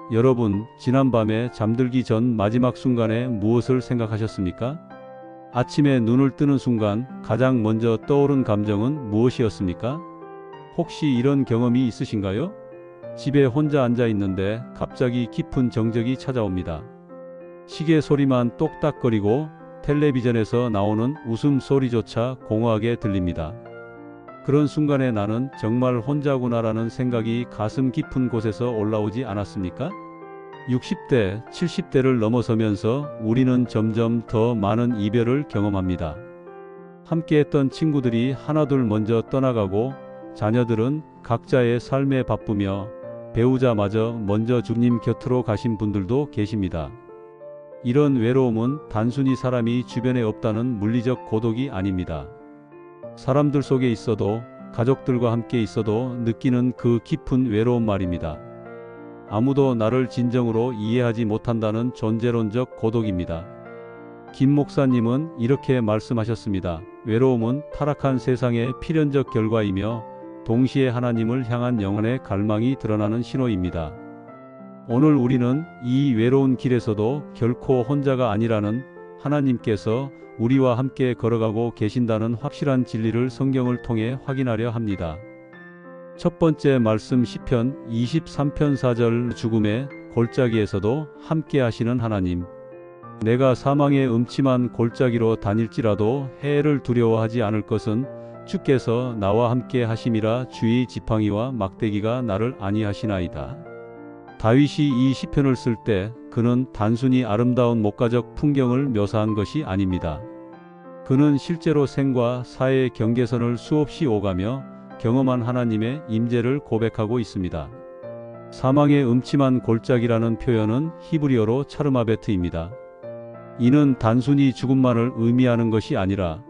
여러분, 지난밤에 잠들기 전 마지막 순간에 무엇을 생각하셨습니까? 아침에 눈을 뜨는 순간 가장 먼저 떠오른 감정은 무엇이었습니까? 혹시 이런 경험이 있으신가요? 집에 혼자 앉아 있는데 갑자기 깊은 정적이 찾아옵니다. 시계 소리만 똑딱거리고 텔레비전에서 나오는 웃음소리조차 공허하게 들립니다. 그런 순간에 나는 정말 혼자구나라는 생각이 가슴 깊은 곳에서 올라오지 않았습니까? 60대, 70대를 넘어서면서 우리는 점점 더 많은 이별을 경험합니다. 함께했던 친구들이 하나둘 먼저 떠나가고 자녀들은 각자의 삶에 바쁘며 배우자마저 먼저 주님 곁으로 가신 분들도 계십니다. 이런 외로움은 단순히 사람이 주변에 없다는 물리적 고독이 아닙니다. 사람들 속에 있어도 가족들과 함께 있어도 느끼는 그 깊은 외로움 말입니다. 아무도 나를 진정으로 이해하지 못한다는 존재론적 고독입니다. 김 목사님은 이렇게 말씀하셨습니다. 외로움은 타락한 세상의 필연적 결과이며 동시에 하나님을 향한 영혼의 갈망이 드러나는 신호입니다. 오늘 우리는 이 외로운 길에서도 결코 혼자가 아니라는 하나님께서 우리와 함께 걸어가고 계신다는 확실한 진리를 성경을 통해 확인하려 합니다. 첫 번째 말씀 시편 23편 4절 죽음의 골짜기에서도 함께 하시는 하나님. 내가 사망의 음침한 골짜기로 다닐지라도 해를 두려워하지 않을 것은 주께서 나와 함께 하심이라. 주의 지팡이와 막대기가 나를 안위하시나이다. 다윗이 이 시편을 쓸 때 그는 단순히 아름다운 목가적 풍경을 묘사한 것이 아닙니다. 그는 실제로 생과 사의 경계선을 수없이 오가며 경험한 하나님의 임재를 고백하고 있습니다. 사망의 음침한 골짜기라는 표현은 히브리어로 차르마베트입니다. 이는 단순히 죽음만을 의미하는 것이 아니라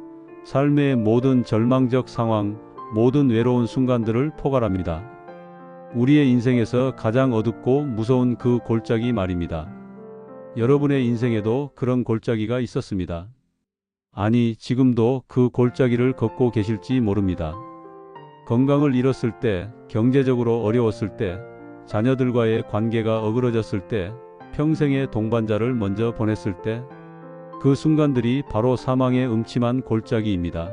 삶의 모든 절망적 상황, 모든 외로운 순간들을 포괄합니다. 우리의 인생에서 가장 어둡고 무서운 그 골짜기 말입니다. 여러분의 인생에도 그런 골짜기가 있었습니다. 아니, 지금도 그 골짜기를 걷고 계실지 모릅니다. 건강을 잃었을 때, 경제적으로 어려웠을 때, 자녀들과의 관계가 어그러졌을 때, 평생의 동반자를 먼저 보냈을 때, 그 순간들이 바로 사망의 음침한 골짜기입니다.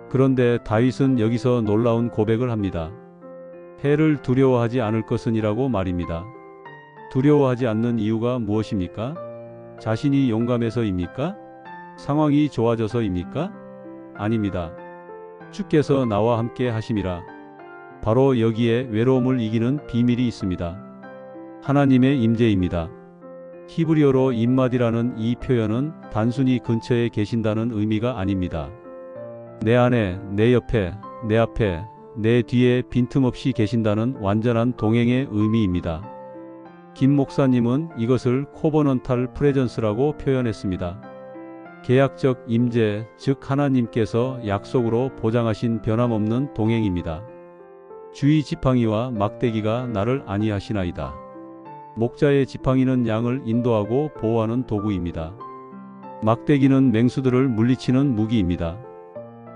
그런데 다윗은 여기서 놀라운 고백을 합니다. 해를 두려워하지 않을 것은이라고 말입니다. 두려워하지 않는 이유가 무엇입니까? 자신이 용감해서입니까? 상황이 좋아져서입니까? 아닙니다. 주께서 나와 함께 하심이라. 바로 여기에 외로움을 이기는 비밀이 있습니다. 하나님의 임재입니다. 히브리어로 임마디라는 이 표현은 단순히 근처에 계신다는 의미가 아닙니다. 내 안에, 내 옆에, 내 앞에, 내 뒤에 빈틈없이 계신다는 완전한 동행의 의미입니다. 김 목사님은 이것을 코버넌탈 프레전스라고 표현했습니다. 계약적 임재, 즉 하나님께서 약속으로 보장하신 변함없는 동행입니다. 주의 지팡이와 막대기가 나를 안위하시나이다. 목자의 지팡이는 양을 인도하고 보호하는 도구입니다. 막대기는 맹수들을 물리치는 무기입니다.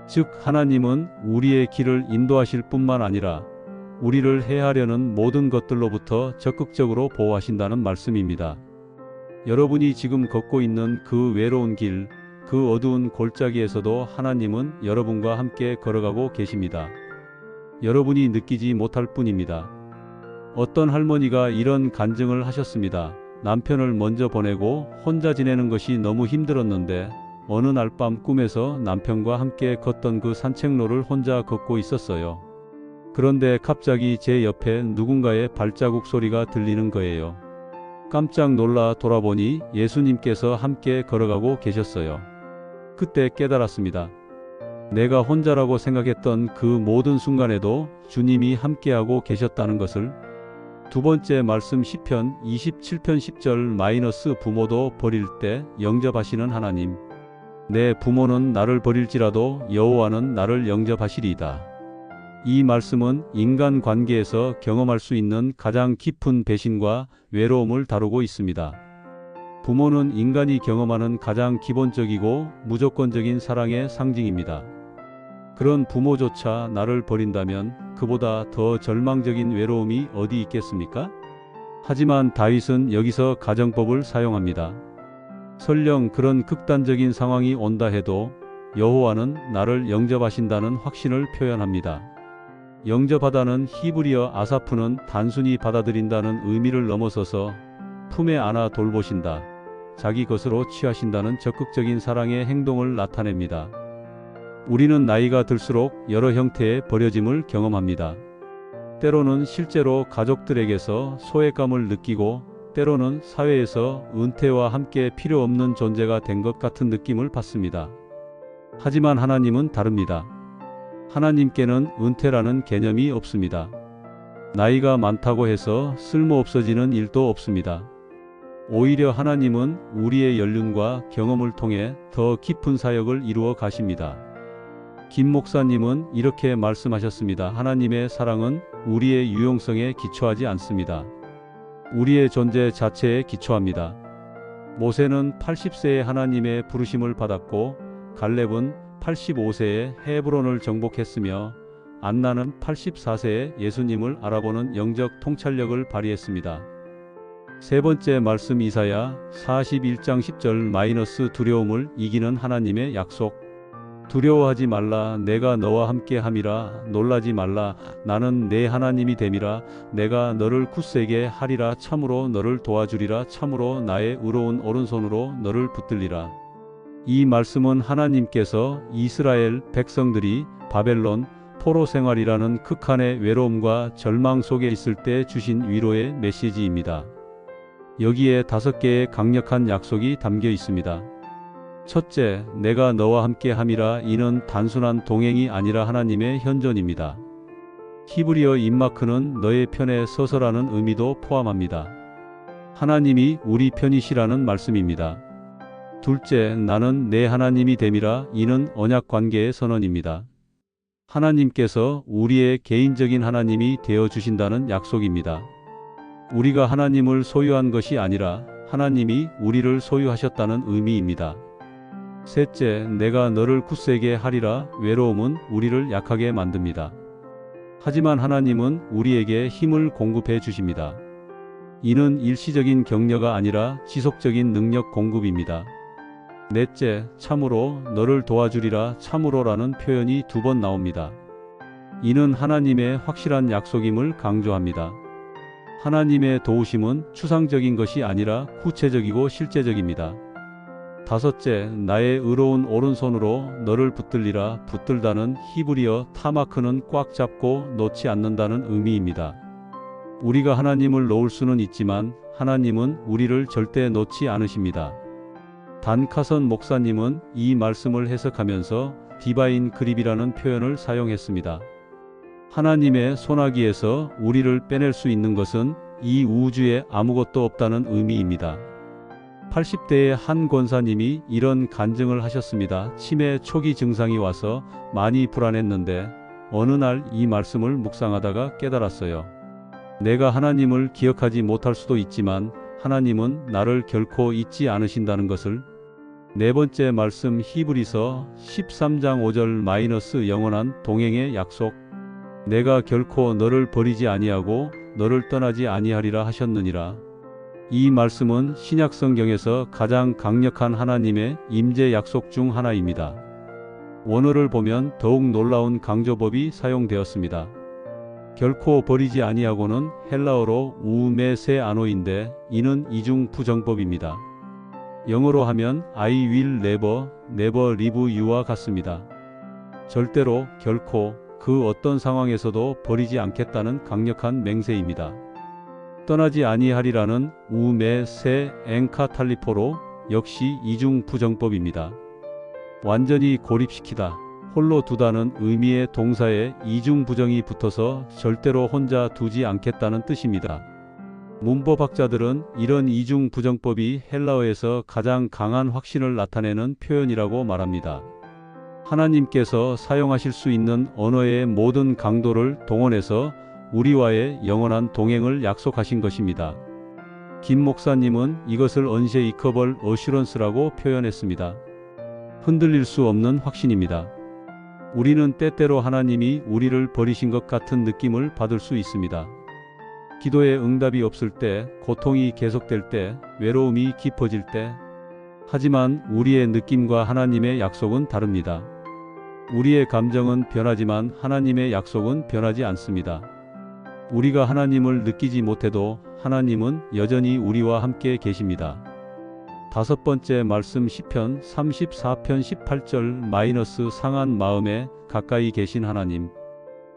즉 하나님은 우리의 길을 인도하실 뿐만 아니라 우리를 해하려는 모든 것들로부터 적극적으로 보호하신다는 말씀입니다. 여러분이 지금 걷고 있는 그 외로운 길, 그 어두운 골짜기에서도 하나님은 여러분과 함께 걸어가고 계십니다. 여러분이 느끼지 못할 뿐입니다. 어떤 할머니가 이런 간증을 하셨습니다. 남편을 먼저 보내고 혼자 지내는 것이 너무 힘들었는데 어느 날 밤 꿈에서 남편과 함께 걷던 그 산책로를 혼자 걷고 있었어요. 그런데 갑자기 제 옆에 누군가의 발자국 소리가 들리는 거예요. 깜짝 놀라 돌아보니 예수님께서 함께 걸어가고 계셨어요. 그때 깨달았습니다. 내가 혼자라고 생각했던 그 모든 순간에도 주님이 함께하고 계셨다는 것을. 두 번째 말씀 시편 27편 10절 부모도 버릴 때 영접하시는 하나님. 내 부모는 나를 버릴지라도 여호와는 나를 영접하시리이다. 이 말씀은 인간 관계에서 경험할 수 있는 가장 깊은 배신과 외로움을 다루고 있습니다. 부모는 인간이 경험하는 가장 기본적이고 무조건적인 사랑의 상징입니다. 그런 부모조차 나를 버린다면 그보다 더 절망적인 외로움이 어디 있겠습니까? 하지만 다윗은 여기서 가정법을 사용합니다. 설령 그런 극단적인 상황이 온다 해도 여호와는 나를 영접하신다는 확신을 표현합니다. 영접하다는 히브리어 아사프는 단순히 받아들인다는 의미를 넘어서서 품에 안아 돌보신다, 자기 것으로 취하신다는 적극적인 사랑의 행동을 나타냅니다. 우리는 나이가 들수록 여러 형태의 버려짐을 경험합니다. 때로는 실제로 가족들에게서 소외감을 느끼고, 때로는 사회에서 은퇴와 함께 필요 없는 존재가 된 것 같은 느낌을 받습니다. 하지만 하나님은 다릅니다. 하나님께는 은퇴라는 개념이 없습니다. 나이가 많다고 해서 쓸모 없어지는 일도 없습니다. 오히려 하나님은 우리의 연륜과 경험을 통해 더 깊은 사역을 이루어 가십니다. 김 목사님은 이렇게 말씀하셨습니다. 하나님의 사랑은 우리의 유용성에 기초하지 않습니다. 우리의 존재 자체에 기초합니다. 모세는 80세에 하나님의 부르심을 받았고, 갈렙은 85세에 헤브론을 정복했으며, 안나는 84세에 예수님을 알아보는 영적 통찰력을 발휘했습니다. 세 번째 말씀 이사야 41장 10절 두려움을 이기는 하나님의 약속. 두려워하지 말라, 내가 너와 함께 함이라. 놀라지 말라, 나는 내 하나님이 됨이라. 내가 너를 굳세게 하리라. 참으로 너를 도와주리라. 참으로 나의 의로운 오른손으로 너를 붙들리라. 이 말씀은 하나님께서 이스라엘 백성들이 바벨론 포로 생활이라는 극한의 외로움과 절망 속에 있을 때 주신 위로의 메시지입니다. 여기에 5개의 강력한 약속이 담겨 있습니다. 첫째, 내가 너와 함께 함이라. 이는 단순한 동행이 아니라 하나님의 현존입니다. 히브리어 임마크는 너의 편에 서서라는 의미도 포함합니다. 하나님이 우리 편이시라는 말씀입니다. 둘째, 나는 내 하나님이 됨이라. 이는 언약 관계의 선언입니다. 하나님께서 우리의 개인적인 하나님이 되어 주신다는 약속입니다. 우리가 하나님을 소유한 것이 아니라 하나님이 우리를 소유하셨다는 의미입니다. 셋째, 내가 너를 굳세게 하리라. 외로움은 우리를 약하게 만듭니다. 하지만 하나님은 우리에게 힘을 공급해 주십니다. 이는 일시적인 격려가 아니라 지속적인 능력 공급입니다. 넷째, 참으로 너를 도와주리라. 참으로라는 표현이 2번 나옵니다. 이는 하나님의 확실한 약속임을 강조합니다. 하나님의 도우심은 추상적인 것이 아니라 구체적이고 실제적입니다. 다섯째, 나의 의로운 오른손으로 너를 붙들리라. 붙들다는 히브리어 타마크는 꽉 잡고 놓지 않는다는 의미입니다. 우리가 하나님을 놓을 수는 있지만 하나님은 우리를 절대 놓지 않으십니다. 단카선 목사님은 이 말씀을 해석하면서 디바인 그립이라는 표현을 사용했습니다. 하나님의 소나기에서 우리를 빼낼 수 있는 것은 이 우주에 아무것도 없다는 의미입니다. 80대의 한 권사님이 이런 간증을 하셨습니다. 치매 초기 증상이 와서 많이 불안했는데 어느 날 이 말씀을 묵상하다가 깨달았어요. 내가 하나님을 기억하지 못할 수도 있지만 하나님은 나를 결코 잊지 않으신다는 것을. 네 번째 말씀 히브리서 13장 5절 영원한 동행의 약속. 내가 결코 너를 버리지 아니하고 너를 떠나지 아니하리라 하셨느니라. 이 말씀은 신약 성경에서 가장 강력한 하나님의 임재 약속 중 하나입니다. 원어를 보면 더욱 놀라운 강조법이 사용되었습니다. 결코 버리지 아니하고는 헬라어로 우메세아노인데 이는 이중 부정법입니다. 영어로 하면 I will never leave you와 같습니다. 절대로, 결코, 그 어떤 상황에서도 버리지 않겠다는 강력한 맹세입니다. 떠나지 아니하리라는 우메세 엔카탈리포로 역시 이중 부정법입니다. 완전히 고립시키다, 홀로 두다는 의미의 동사에 이중 부정이 붙어서 절대로 혼자 두지 않겠다는 뜻입니다. 문법학자들은 이런 이중 부정법이 헬라어에서 가장 강한 확신을 나타내는 표현이라고 말합니다. 하나님께서 사용하실 수 있는 언어의 모든 강도를 동원해서 우리와의 영원한 동행을 약속하신 것입니다. 김 목사님은 이것을 언셰이커벌 어슈런스라고 표현했습니다. 흔들릴 수 없는 확신입니다. 우리는 때때로 하나님이 우리를 버리신 것 같은 느낌을 받을 수 있습니다. 기도에 응답이 없을 때, 고통이 계속될 때, 외로움이 깊어질 때. 하지만 우리의 느낌과 하나님의 약속은 다릅니다. 우리의 감정은 변하지만 하나님의 약속은 변하지 않습니다. 우리가 하나님을 느끼지 못해도 하나님은 여전히 우리와 함께 계십니다. 다섯 번째 말씀 시편 34편 18절 상한 마음에 가까이 계신 하나님.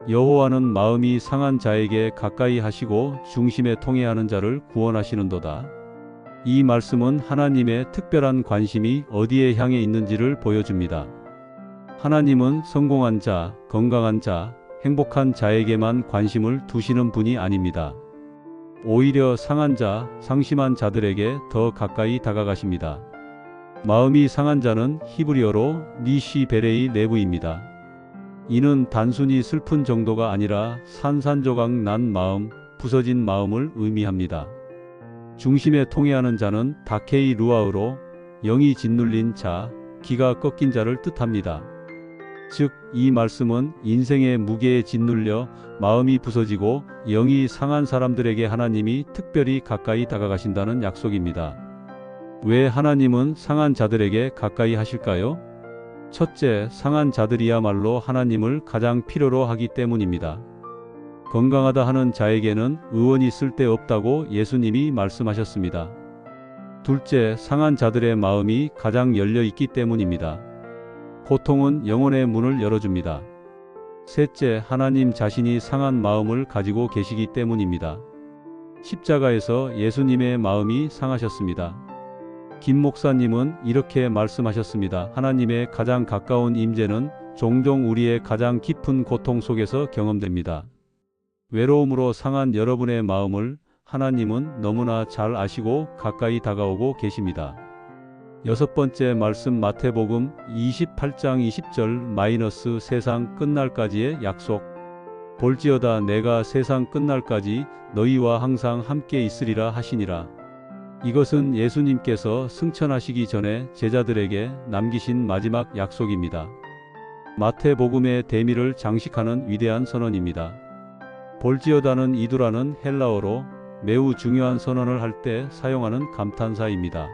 여호와는 마음이 상한 자에게 가까이 하시고 중심에 통해하는 자를 구원하시는도다. 이 말씀은 하나님의 특별한 관심이 어디에 향해 있는지를 보여줍니다. 하나님은 성공한 자, 건강한 자, 행복한 자에게만 관심을 두시는 분이 아닙니다. 오히려 상한 자, 상심한 자들에게 더 가까이 다가가십니다. 마음이 상한 자는 히브리어로 니시 베레이 레브입니다. 이는 단순히 슬픈 정도가 아니라 산산조각 난 마음, 부서진 마음을 의미합니다. 중심에 통해하는 자는 다케이 루아우로 영이 짓눌린 자, 기가 꺾인 자를 뜻합니다. 즉, 이 말씀은 인생의 무게에 짓눌려 마음이 부서지고 영이 상한 사람들에게 하나님이 특별히 가까이 다가가신다는 약속입니다. 왜 하나님은 상한 자들에게 가까이 하실까요? 첫째, 상한 자들이야말로 하나님을 가장 필요로 하기 때문입니다. 건강하다 하는 자에게는 의원이 쓸데없다고 예수님이 말씀하셨습니다. 둘째, 상한 자들의 마음이 가장 열려 있기 때문입니다. 고통은 영혼의 문을 열어줍니다. 셋째, 하나님 자신이 상한 마음을 가지고 계시기 때문입니다. 십자가에서 예수님의 마음이 상하셨습니다. 김 목사님은 이렇게 말씀하셨습니다. 하나님의 가장 가까운 임재는 종종 우리의 가장 깊은 고통 속에서 경험됩니다. 외로움으로 상한 여러분의 마음을 하나님은 너무나 잘 아시고 가까이 다가오고 계십니다. 여섯 번째 말씀 마태복음 28장 20절 세상 끝날까지의 약속. 볼지어다 내가 세상 끝날까지 너희와 항상 함께 있으리라 하시니라. 이것은 예수님께서 승천하시기 전에 제자들에게 남기신 마지막 약속입니다. 마태복음의 대미를 장식하는 위대한 선언입니다. 볼지어다는 이두라는 헬라어로 매우 중요한 선언을 할 때 사용하는 감탄사입니다.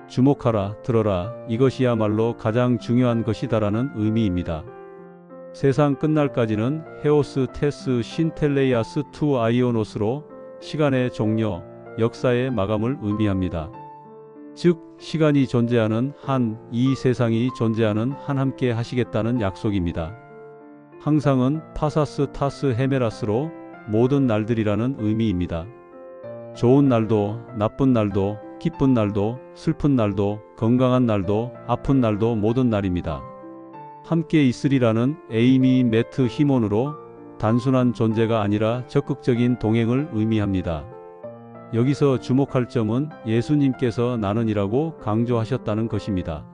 주목하라, 들어라, 이것이야말로 가장 중요한 것이다라는 의미입니다. 세상 끝날까지는 헤오스 테스 신텔레이아스 투 아이오노스로 시간의 종료, 역사의 마감을 의미합니다. 즉, 시간이 존재하는 한, 이 세상이 존재하는 한 함께 하시겠다는 약속입니다. 항상은 파사스 타스 헤메라스로 모든 날들이라는 의미입니다. 좋은 날도, 나쁜 날도, 기쁜 날도, 슬픈 날도, 건강한 날도, 아픈 날도 모든 날입니다. 함께 있으리라는 에이미 매트 히몬으로 단순한 존재가 아니라 적극적인 동행을 의미합니다. 여기서 주목할 점은 예수님께서 나는이라고 강조하셨다는 것입니다.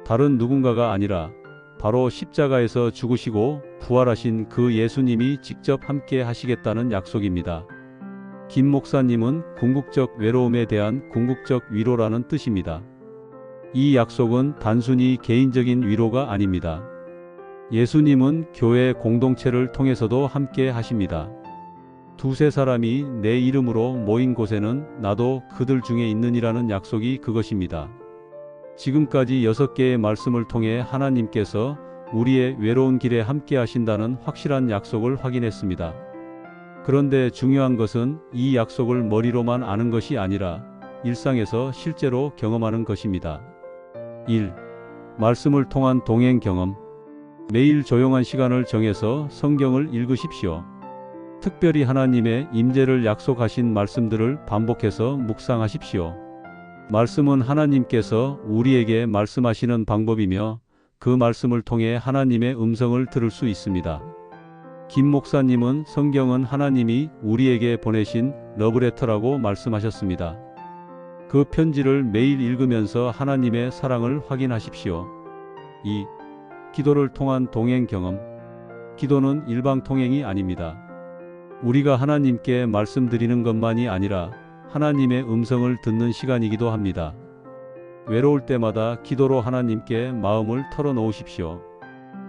다른 누군가가 아니라 바로 십자가에서 죽으시고 부활하신 그 예수님이 직접 함께 하시겠다는 약속입니다. 김 목사님은 궁극적 외로움에 대한 궁극적 위로라는 뜻입니다. 이 약속은 단순히 개인적인 위로가 아닙니다. 예수님은 교회 공동체를 통해서도 함께 하십니다. 두세 사람이 내 이름으로 모인 곳에는 나도 그들 중에 있느니라는 약속이 그것입니다. 지금까지 6개의 말씀을 통해 하나님께서 우리의 외로운 길에 함께 하신다는 확실한 약속을 확인했습니다. 그런데 중요한 것은 이 약속을 머리로만 아는 것이 아니라 일상에서 실제로 경험하는 것입니다. 1. 말씀을 통한 동행 경험. 매일 조용한 시간을 정해서 성경을 읽으십시오. 특별히 하나님의 임재를 약속하신 말씀들을 반복해서 묵상하십시오. 말씀은 하나님께서 우리에게 말씀하시는 방법이며 그 말씀을 통해 하나님의 음성을 들을 수 있습니다. 김 목사님은 성경은 하나님이 우리에게 보내신 러브레터라고 말씀하셨습니다. 그 편지를 매일 읽으면서 하나님의 사랑을 확인하십시오. 2. 기도를 통한 동행 경험. 기도는 일방 통행이 아닙니다. 우리가 하나님께 말씀드리는 것만이 아니라 하나님의 음성을 듣는 시간이기도 합니다. 외로울 때마다 기도로 하나님께 마음을 털어놓으십시오.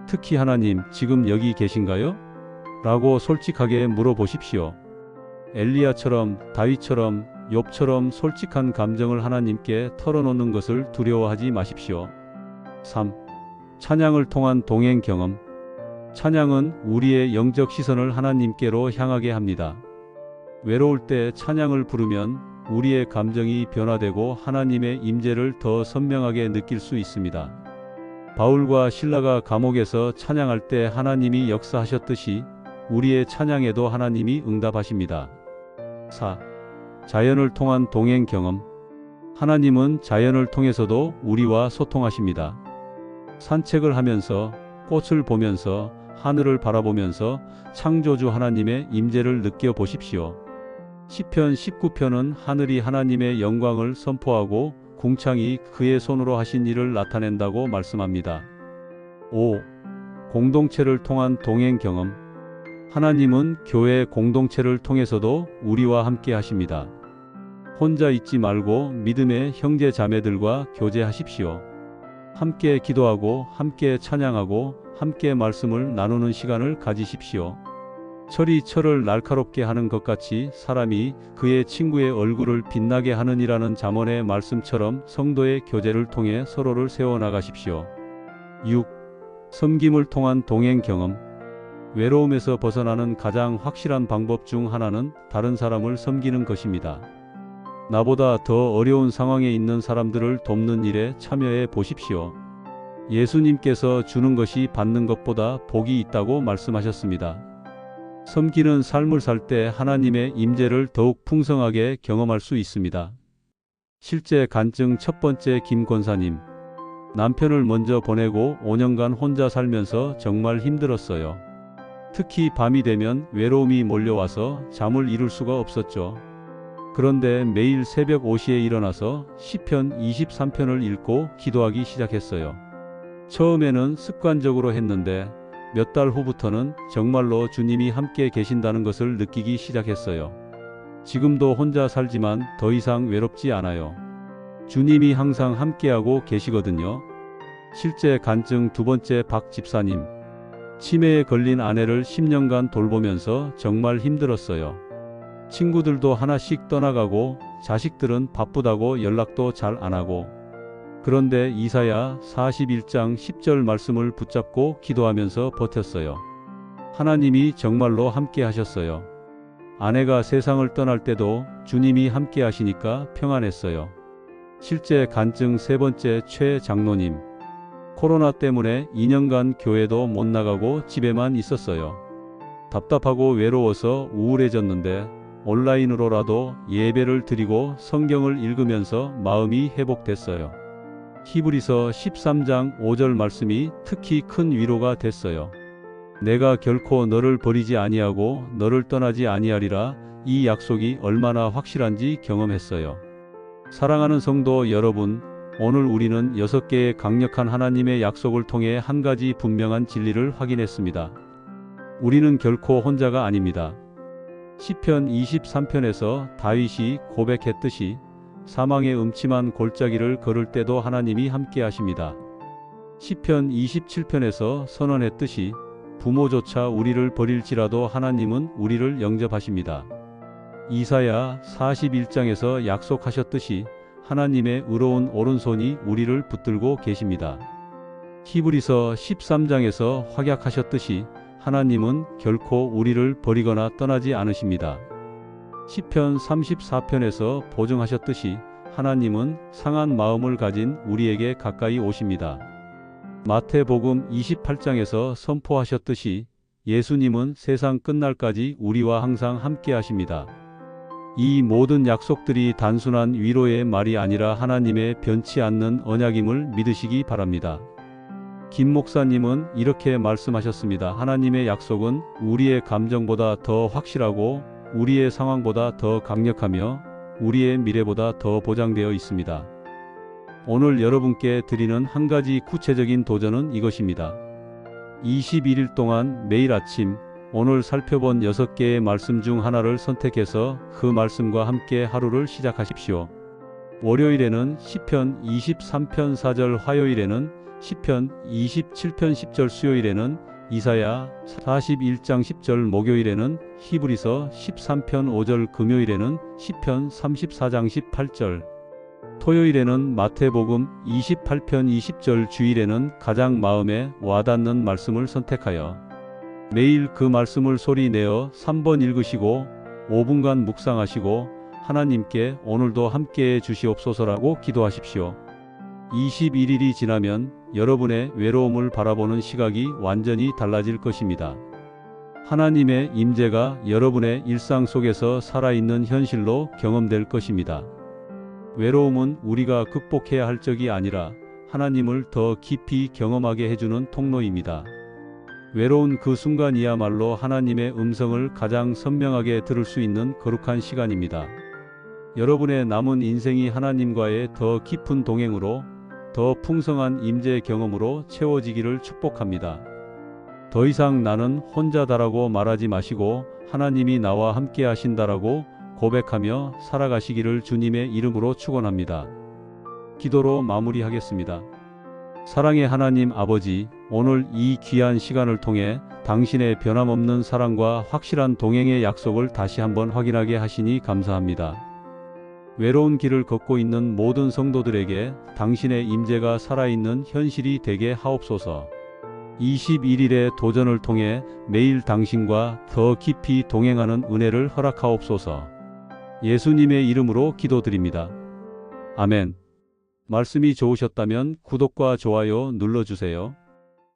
특히 하나님, 지금 여기 계신가요? 라고 솔직하게 물어보십시오. 엘리야처럼, 다윗처럼, 욥처럼 솔직한 감정을 하나님께 털어놓는 것을 두려워하지 마십시오. 3. 찬양을 통한 동행 경험. 찬양은 우리의 영적 시선을 하나님께로 향하게 합니다. 외로울 때 찬양을 부르면 우리의 감정이 변화되고 하나님의 임재를 더 선명하게 느낄 수 있습니다. 바울과 실라가 감옥에서 찬양할 때 하나님이 역사하셨듯이 우리의 찬양에도 하나님이 응답하십니다. 4. 자연을 통한 동행 경험. 하나님은 자연을 통해서도 우리와 소통하십니다. 산책을 하면서, 꽃을 보면서, 하늘을 바라보면서 창조주 하나님의 임재를 느껴보십시오. 시편 19편은 하늘이 하나님의 영광을 선포하고 궁창이 그의 손으로 하신 일을 나타낸다고 말씀합니다. 5. 공동체를 통한 동행 경험. 하나님은 교회 공동체를 통해서도 우리와 함께 하십니다. 혼자 있지 말고 믿음의 형제 자매들과 교제하십시오. 함께 기도하고 함께 찬양하고 함께 말씀을 나누는 시간을 가지십시오. 철이 철을 날카롭게 하는 것 같이 사람이 그의 친구의 얼굴을 빛나게 하느니라는 잠언의 말씀처럼 성도의 교제를 통해 서로를 세워나가십시오. 6. 섬김을 통한 동행 경험. 외로움에서 벗어나는 가장 확실한 방법 중 하나는 다른 사람을 섬기는 것입니다. 나보다 더 어려운 상황에 있는 사람들을 돕는 일에 참여해 보십시오. 예수님께서 주는 것이 받는 것보다 복이 있다고 말씀하셨습니다. 섬기는 삶을 살 때 하나님의 임재를 더욱 풍성하게 경험할 수 있습니다. 실제 간증 첫 번째 김 권사님. 남편을 먼저 보내고 5년간 혼자 살면서 정말 힘들었어요. 특히 밤이 되면 외로움이 몰려와서 잠을 이룰 수가 없었죠. 그런데 매일 새벽 5시에 일어나서 시편 23편을 읽고 기도하기 시작했어요. 처음에는 습관적으로 했는데 몇 달 후부터는 정말로 주님이 함께 계신다는 것을 느끼기 시작했어요. 지금도 혼자 살지만 더 이상 외롭지 않아요. 주님이 항상 함께하고 계시거든요. 실제 간증 두 번째 박 집사님. 치매에 걸린 아내를 10년간 돌보면서 정말 힘들었어요. 친구들도 하나씩 떠나가고 자식들은 바쁘다고 연락도 잘 안 하고. 그런데 이사야 41장 10절 말씀을 붙잡고 기도하면서 버텼어요. 하나님이 정말로 함께 하셨어요. 아내가 세상을 떠날 때도 주님이 함께 하시니까 평안했어요. 실제 간증 세 번째 최 장로님. 코로나 때문에 2년간 교회도 못 나가고 집에만 있었어요. 답답하고 외로워서 우울해졌는데 온라인으로라도 예배를 드리고 성경을 읽으면서 마음이 회복됐어요. 히브리서 13장 5절 말씀이 특히 큰 위로가 됐어요. 내가 결코 너를 버리지 아니하고 너를 떠나지 아니하리라. 이 약속이 얼마나 확실한지 경험했어요. 사랑하는 성도 여러분, 오늘 우리는 6개의 강력한 하나님의 약속을 통해 한 가지 분명한 진리를 확인했습니다. 우리는 결코 혼자가 아닙니다. 시편 23편에서 다윗이 고백했듯이 사망의 음침한 골짜기를 걸을 때도 하나님이 함께 하십니다. 시편 27편에서 선언했듯이 부모조차 우리를 버릴지라도 하나님은 우리를 영접하십니다. 이사야 41장에서 약속하셨듯이 하나님의 의로운 오른손이 우리를 붙들고 계십니다. 히브리서 13장에서 확약하셨듯이 하나님은 결코 우리를 버리거나 떠나지 않으십니다. 시편 34편에서 보증하셨듯이 하나님은 상한 마음을 가진 우리에게 가까이 오십니다. 마태복음 28장에서 선포하셨듯이 예수님은 세상 끝날까지 우리와 항상 함께 하십니다. 이 모든 약속들이 단순한 위로의 말이 아니라 하나님의 변치 않는 언약임을 믿으시기 바랍니다. 김 목사님은 이렇게 말씀하셨습니다. 하나님의 약속은 우리의 감정보다 더 확실하고 우리의 상황보다 더 강력하며 우리의 미래보다 더 보장되어 있습니다. 오늘 여러분께 드리는 한 가지 구체적인 도전은 이것입니다. 21일 동안 매일 아침 오늘 살펴본 6개의 말씀 중 하나를 선택해서 그 말씀과 함께 하루를 시작하십시오. 월요일에는 시편 23편 4절, 화요일에는 시편 27편 10절, 수요일에는 이사야 41장 10절, 목요일에는 히브리서 13편 5절, 금요일에는 시편 34장 18절, 토요일에는 마태복음 28편 20절, 주일에는 가장 마음에 와닿는 말씀을 선택하여 매일 그 말씀을 소리 내어 3번 읽으시고 5분간 묵상하시고 하나님께 오늘도 함께해 주시옵소서라고 기도하십시오. 21일이 지나면 여러분의 외로움을 바라보는 시각이 완전히 달라질 것입니다. 하나님의 임재가 여러분의 일상 속에서 살아있는 현실로 경험될 것입니다. 외로움은 우리가 극복해야 할 적이 아니라 하나님을 더 깊이 경험하게 해주는 통로입니다. 외로운 그 순간이야말로 하나님의 음성을 가장 선명하게 들을 수 있는 거룩한 시간입니다. 여러분의 남은 인생이 하나님과의 더 깊은 동행으로, 더 풍성한 임재 경험으로 채워지기를 축복합니다. 더 이상 나는 혼자다라고 말하지 마시고 하나님이 나와 함께 하신다라고 고백하며 살아가시기를 주님의 이름으로 축원합니다. 기도로 마무리하겠습니다. 사랑의 하나님 아버지, 오늘 이 귀한 시간을 통해 당신의 변함없는 사랑과 확실한 동행의 약속을 다시 한번 확인하게 하시니 감사합니다. 외로운 길을 걷고 있는 모든 성도들에게 당신의 임재가 살아있는 현실이 되게 하옵소서. 21일의 도전을 통해 매일 당신과 더 깊이 동행하는 은혜를 허락하옵소서. 예수님의 이름으로 기도드립니다. 아멘. 말씀이 좋으셨다면 구독과 좋아요 눌러주세요.